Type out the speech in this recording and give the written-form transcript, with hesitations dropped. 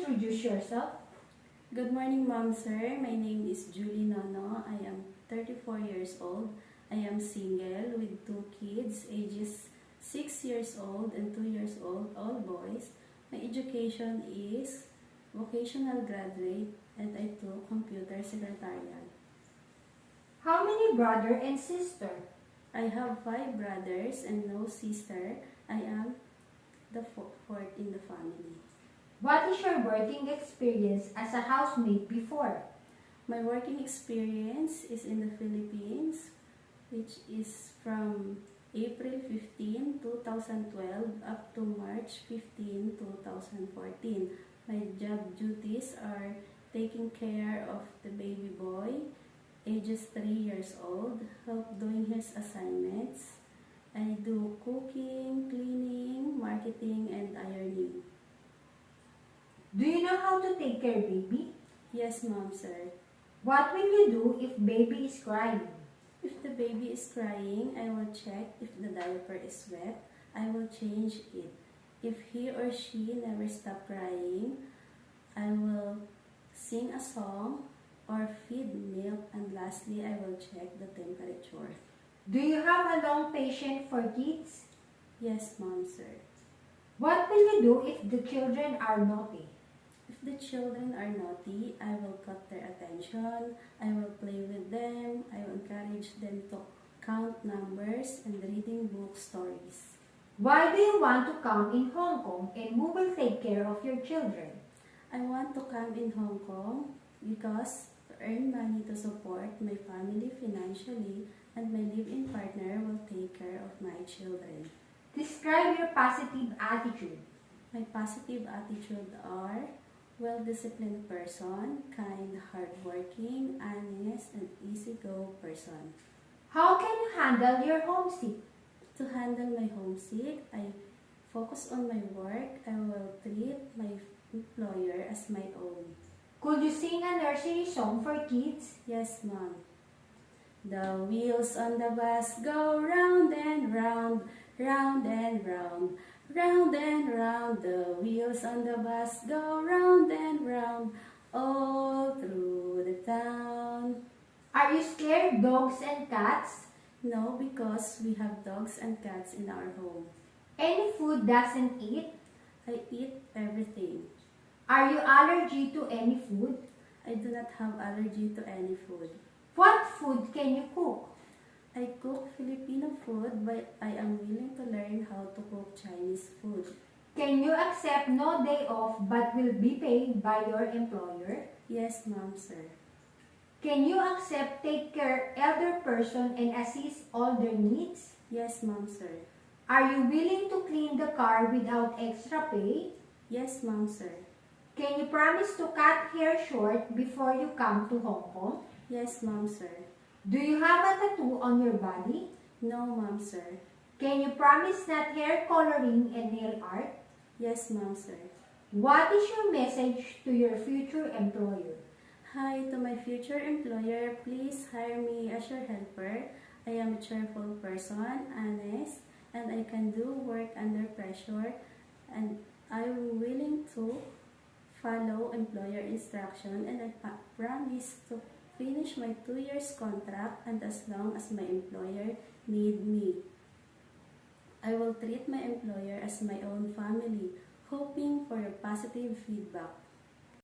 introduce yourself? Good morning, Ma'am, sir. My name is Julie Nono. I am 34 years old. I am single with 2 kids, ages 6 years old and 2 years old, all boys. My education is vocational graduate and I took computer secretarial. How many brother and sister? I have 5 brothers and no sister. I am the fourth in the family. What is your working experience as a housemaid before? My working experience is in the Philippines, which is from April 15, 2012 up to March 15, 2014. My job duties are taking care of the baby boy, ages 3 years old, help doing his assignments. I do cooking, cleaning, marketing, and ironing. Do you know how to take care of baby? Yes, Mom, sir. What will you do if baby is crying? If the baby is crying, I will check if the diaper is wet. I will change it. If he or she never stop crying, I will sing a song or feed milk, and lastly, I will check the temperature. Do you have a long patience for kids? Yes, Mom, sir. What will you do if the children are naughty? If the children are naughty, I will cut their attention. I will play with them. I will encourage them to count numbers and reading book stories. Why do you want to come in Hong Kong and who will take care of your children? I want to come in Hong Kong because to earn money to support my family financially, and my live-in partner will take care of my children. Describe your positive attitude. My positive attitude are well-disciplined person, kind, hardworking, honest, and easy-go person. How can you handle your homesick? To handle my homesick, I focus on my work. I will treat my employer as my own. Could you sing a nursery song for kids? Yes, Mom. The wheels on the bus go round and round, round and round, round and round. The wheels on the bus go round and round, all through the town. Are you scared of dogs and cats? No, because we have dogs and cats in our home. Any food doesn't eat? I eat everything. Are you allergic to any food? I do not have allergy to any food. What food can you cook? I cook Filipino food, but I am willing to learn how to cook Chinese food. Can you accept no day off but will be paid by your employer? Yes, Mom, sir. Can you accept take care elder person and assist all their needs? Yes, Mom, sir. Are you willing to clean the car without extra pay? Yes, Mom, sir. Can you promise to cut hair short before you come to Hong Kong? Yes, Mom, sir. Do you have a tattoo on your body? No, Mom, sir. Can you promise not hair coloring and nail art? Yes, Mom, sir. What is your message to your future employer? Hi to my future employer. Please hire me as your helper. I am a cheerful person, honest, and I can do work under pressure, and I am willing to follow employer instruction, and I promise to finish my 2 years contract and as long as my employer need me. I will treat my employer as my own family, hoping for your positive feedback.